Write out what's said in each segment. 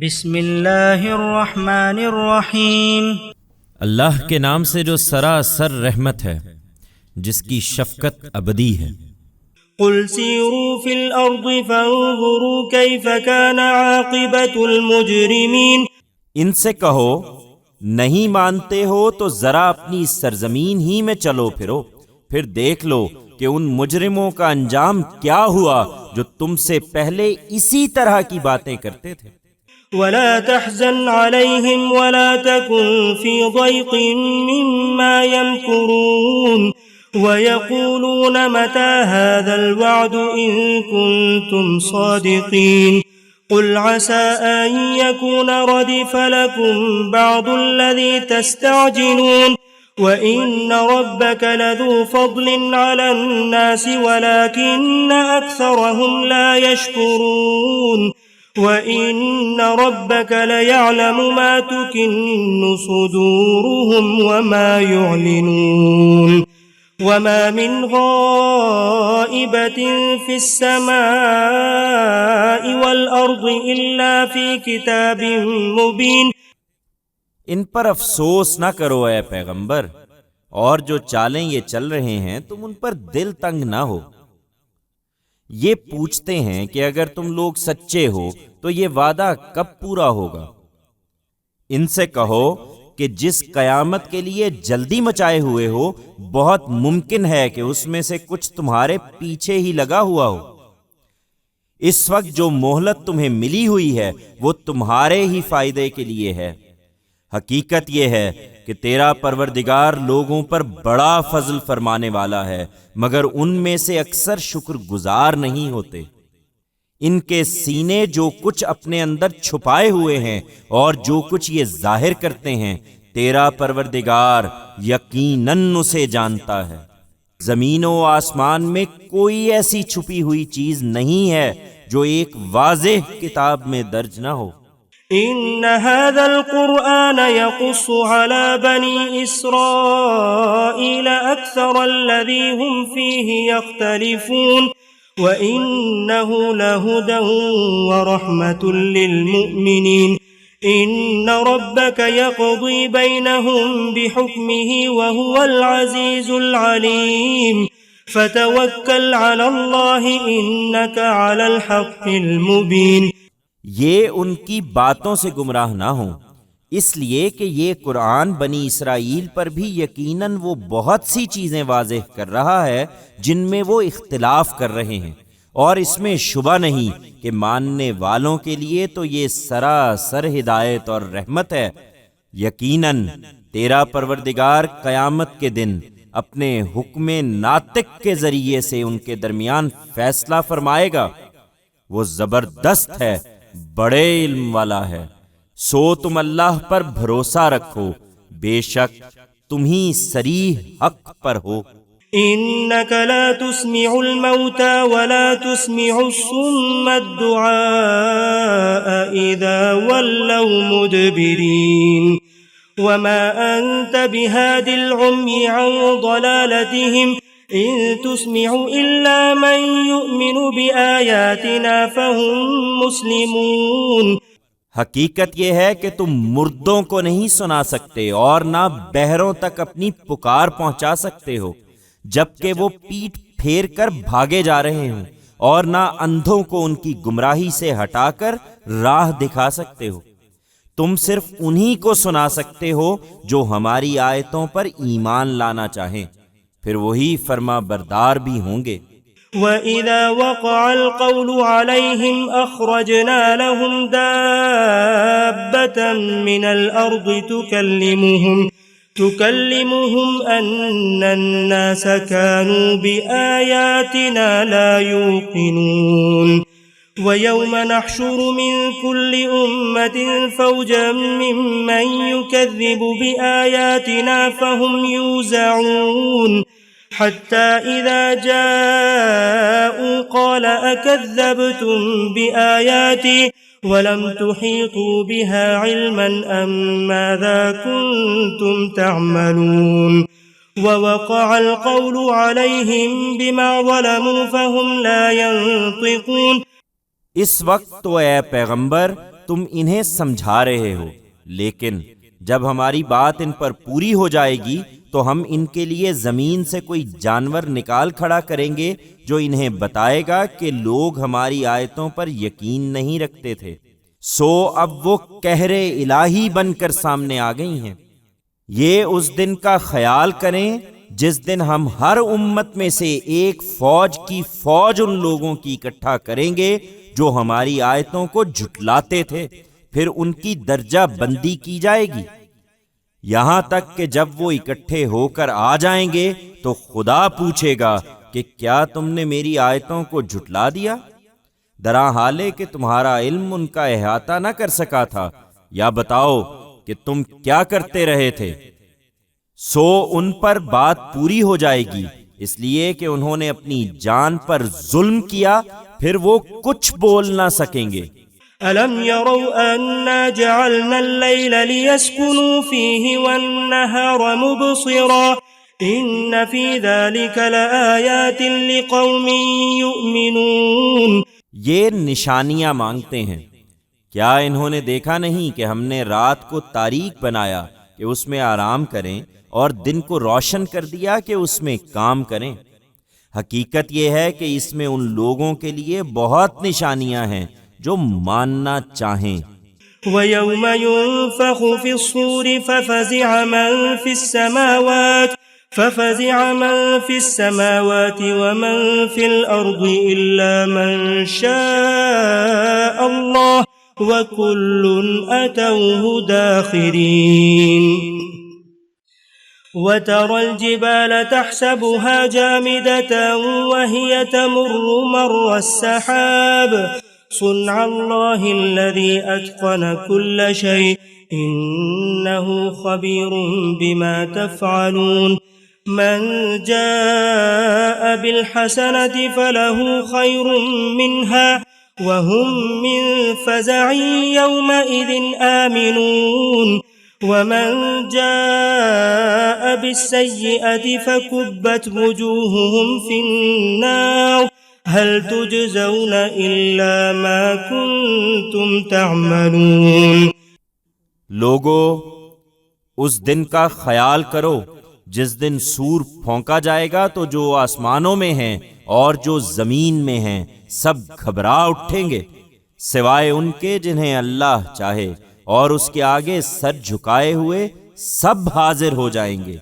بسم اللہ الرحمن الرحیم۔ اللہ کے نام سے جو سراسر رحمت ہے، جس کی شفقت ابدی ہے۔ قل سیروا فی الارض فانظروا کیف کان عاقبت المجرمین۔ ان سے کہو نہیں مانتے ہو تو ذرا اپنی سرزمین ہی میں چلو پھرو، پھر دیکھ لو کہ ان مجرموں کا انجام کیا ہوا جو تم سے پہلے اسی طرح کی باتیں کرتے تھے۔ ولا تحزن عليهم ولا تكن في ضيق مما يمكرون ويقولون متى هذا الوعد إن كنتم صادقين قل عسى أن يكون ردف لكم بعض الذي تستعجلون وإن ربك لذو فضل على الناس ولكن أكثرهم لا يشكرون وَإِنَّ رَبَّكَ لَيَعْلَمُ مَا تُكِنُّ صُدُورُهُمْ وَمَا يُعْلِنُونَ وَمَا مِنْ غَائِبَةٍ فِي السَّمَاءِ وَالْأَرْضِ إِلَّا فِي كِتَابٍ مُبِينٍ۔ ان پر افسوس نہ کرو اے پیغمبر، اور جو چالیں یہ چل رہے ہیں تم ان پر دل تنگ نہ ہو۔ یہ پوچھتے ہیں کہ اگر تم لوگ سچے ہو تو یہ وعدہ کب پورا ہوگا؟ ان سے کہو کہ جس قیامت کے لیے جلدی مچائے ہوئے ہو، بہت ممکن ہے کہ اس میں سے کچھ تمہارے پیچھے ہی لگا ہوا ہو۔ اس وقت جو مہلت تمہیں ملی ہوئی ہے وہ تمہارے ہی فائدے کے لیے ہے۔ حقیقت یہ ہے کہ تیرا پروردگار لوگوں پر بڑا فضل فرمانے والا ہے، مگر ان میں سے اکثر شکر گزار نہیں ہوتے۔ ان کے سینے جو کچھ اپنے اندر چھپائے ہوئے ہیں اور جو کچھ یہ ظاہر کرتے ہیں، تیرا پروردگار یقیناً اسے جانتا ہے۔ زمین و آسمان میں کوئی ایسی چھپی ہوئی چیز نہیں ہے جو ایک واضح کتاب میں درج نہ ہو۔ إن هذا القرآن يقص على بني إسرائيل أكثر الذي هم فيه يختلفون وإنه لهدى ورحمة للمؤمنين إن ربك يقضي بينهم بحكمه وهو العزيز العليم فتوكل على الله إنك على الحق المبين۔ یہ ان کی باتوں سے گمراہ نہ ہوں، اس لیے کہ یہ قرآن بنی اسرائیل پر بھی یقیناً وہ بہت سی چیزیں واضح کر رہا ہے جن میں وہ اختلاف کر رہے ہیں، اور اس میں شبہ نہیں کہ ماننے والوں کے لیے تو یہ سراسر ہدایت اور رحمت ہے۔ یقیناً تیرا پروردگار قیامت کے دن اپنے حکم ناطق کے ذریعے سے ان کے درمیان فیصلہ فرمائے گا۔ وہ زبردست ہے، بڑے علم والا ہے۔ سو تم اللہ پر بھروسہ رکھو، بے شک تم ہی صریح حق پر ہو۔ إنك لا تسمع الموتى ولا تسمع الصم الدعاء إذا ولوا مدبرين وما أنت بهاد العمي عن ضلالتهم إن تسمع إلا من يؤمن بآياتنا فهم مسلمون۔ حقیقت یہ ہے کہ تم مردوں کو نہیں سنا سکتے اور نہ بہروں تک اپنی پکار پہنچا سکتے ہو، جبکہ وہ پیٹ پھیر کر بھاگے جا رہے ہوں، اور نہ اندھوں کو ان کی گمراہی سے ہٹا کر راہ دکھا سکتے ہو۔ تم صرف انہی کو سنا سکتے ہو جو ہماری آیتوں پر ایمان لانا چاہیں، پھر وہی فرما بردار بھی ہوں گے۔ وَإِذَا وَقَعَ الْقَوْلُ عَلَيْهِمْ أَخْرَجْنَا لَهُمْ دَابَّةً مِّنَ الْأَرْضِ تُكَلِّمُهُمْ أَنَّ النَّاسَ كَانُوا بِآيَاتِنَا لَا يُوقِنُونَ وَيَوْمَ نَحْشُرُ مِنْ كُلِّ أُمَّةٍ فَوْجًا مِّمَّن يُكَذِّبُ بِآيَاتِنَا فَهُمْ يُوزَعُونَ حتى إذا جاءوا قال أكذبتم بآياتي ولم تحيطوا بها علما أم ماذا كنتم تعملون ووقع القول عليهم بما ظلموا فهم لا ينطقون۔ اس وقت تو اے پیغمبر تم انہیں سمجھا رہے ہو، لیکن جب ہماری بات ان پر پوری ہو جائے گی تو ہم ان کے لیے زمین سے کوئی جانور نکال کھڑا کریں گے جو انہیں بتائے گا کہ لوگ ہماری آیتوں پر یقین نہیں رکھتے تھے۔ سو اب وہ قہر الہی بن کر سامنے آ گئی ہیں۔ یہ اس دن کا خیال کریں جس دن ہم ہر امت میں سے ایک فوج کی فوج ان لوگوں کی اکٹھا کریں گے جو ہماری آیتوں کو جھٹلاتے تھے، پھر ان کی درجہ بندی کی جائے گی، یہاں تک کہ جب وہ اکٹھے ہو کر آ جائیں گے تو خدا پوچھے گا کہ کیا تم نے میری آیتوں کو جھٹلا دیا؟ درا حالے کہ تمہارا علم ان کا احاطہ نہ کر سکا تھا، یا بتاؤ کہ تم کیا کرتے رہے تھے؟ سو ان پر بات پوری ہو جائے گی، اس لیے کہ انہوں نے اپنی جان پر ظلم کیا، پھر وہ کچھ بول نہ سکیں گے۔ أَلَمْ يَرَوْا أَنَّا جَعَلْنَا اللَّيْلَ لِيَسْكُنُوا فِيهِ وَالنَّهَارَ مُبْصِرًا إِنَّ فِي ذَلِكَ لَآيَاتٍ لِقَوْمٍ يُؤْمِنُونَ۔ یہ نشانیاں مانگتے ہیں، کیا انہوں نے دیکھا نہیں کہ ہم نے رات کو تاریک بنایا کہ اس میں آرام کریں اور دن کو روشن کر دیا کہ اس میں کام کریں؟ حقیقت یہ ہے کہ اس میں ان لوگوں کے لیے بہت نشانیاں ہیں جو ماننا چاہیں۔ وَيَوْمَ يُنفَخُ فِي الصُّورِ فَفَزِعَ مَن فِي السَّمَاوَاتِ وَمَن فِي الْأَرْضِ إِلَّا مَن شَاءَ اللَّهُ وَكُلٌّ أَتَوْهُ دَاخِرِينَ۔ وَتَرَى الْجِبَالَ تَحْسَبُهَا جَامِدَةً وَهِيَ تَمُرُّ مَرَّ السَّحَابِ صُنْعَ اللَّهِ الَّذِي أَتْقَنَ كُلَّ شَيْءٍ إِنَّهُ خَبِيرٌ بِمَا تَفْعَلُونَ۔ مَنْ جَاءَ بِالْحَسَنَةِ فَلَهُ خَيْرٌ مِّنْهَا وَهُمْ مِنْ فَزَعٍ يَوْمَئِذٍ آمِنُونَ، وَمَنْ جَاءَ بِالسَّيِّئَةِ فَكُبَّتْ وُجُوهُهُمْ فِي النَّارِ هَلْ تُجْزَوْنَ إِلَّا مَا كُنْتُمْ تَعْمَلُونَ۔ لوگو، اس دن کا خیال کرو جس دن سور پھونکا جائے گا تو جو آسمانوں میں ہیں اور جو زمین میں ہیں سب گھبرا اٹھیں گے، سوائے ان کے جنہیں اللہ چاہے، اور اس کے آگے سر جھکائے ہوئے سب حاضر ہو جائیں گے۔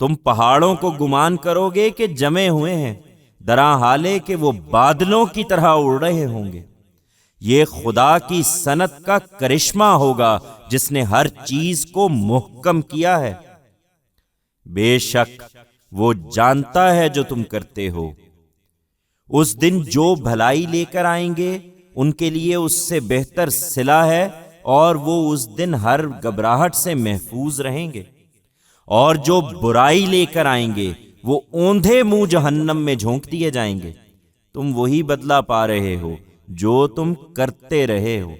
تم پہاڑوں کو گمان کرو گے کہ جمے ہوئے ہیں، درا حالے کہ وہ بادلوں کی طرح اڑ رہے ہوں گے۔ یہ خدا کی صنعت کا کرشمہ ہوگا جس نے ہر چیز کو محکم کیا ہے۔ بے شک وہ جانتا ہے جو تم کرتے ہو۔ اس دن جو بھلائی لے کر آئیں گے ان کے لیے اس سے بہتر صلہ ہے، اور وہ اس دن ہر گھبراہٹ سے محفوظ رہیں گے، اور جو برائی لے کر آئیں گے وہ اوندھے منہ جہنم میں جھونک دیے جائیں گے۔ تم وہی بدلہ پا رہے ہو جو تم کرتے رہے ہو۔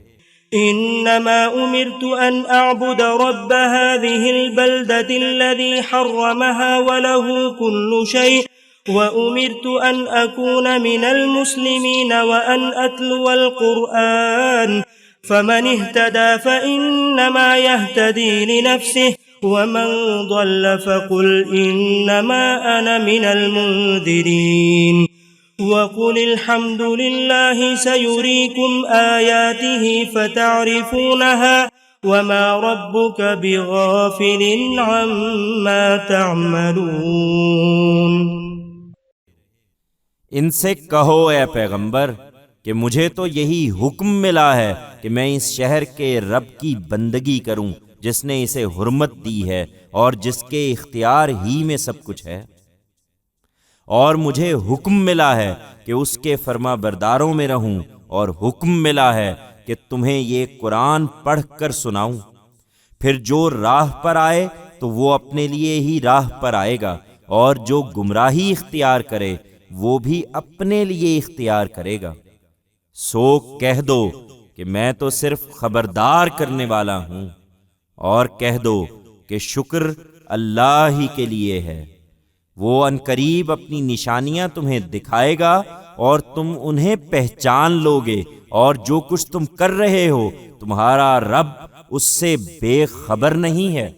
إنما أمرت أن أعبد رب هذه البلدة الذي حرمها وله كل شيء وأمرت أن أكون من المسلمين وأن أتلو القرآن فمن اهتدى فإنما يهتدي لنفسه ومن ضل فقل إنما أنا من المنذرين وَقُلِ الْحَمْدُ لِلَّهِ سَيُرِيكُمْ آيَاتِهِ فَتَعْرِفُونَهَا وَمَا رَبُّكَ بِغَافِلٍ عَمَّا تَعْمَلُونَ۔ ان سے کہو اے پیغمبر کہ مجھے تو یہی حکم ملا ہے کہ میں اس شہر کے رب کی بندگی کروں جس نے اسے حرمت دی ہے اور جس کے اختیار ہی میں سب کچھ ہے، اور مجھے حکم ملا ہے کہ اس کے فرما برداروں میں رہوں، اور حکم ملا ہے کہ تمہیں یہ قرآن پڑھ کر سناؤں۔ پھر جو راہ پر آئے تو وہ اپنے لیے ہی راہ پر آئے گا، اور جو گمراہی اختیار کرے وہ بھی اپنے لیے اختیار کرے گا۔ سو کہہ دو کہ میں تو صرف خبردار کرنے والا ہوں، اور کہہ دو کہ شکر اللہ ہی کے لیے ہے۔ وہ عنقریب اپنی نشانیاں تمہیں دکھائے گا اور تم انہیں پہچان لوگے، اور جو کچھ تم کر رہے ہو تمہارا رب اس سے بے خبر نہیں ہے۔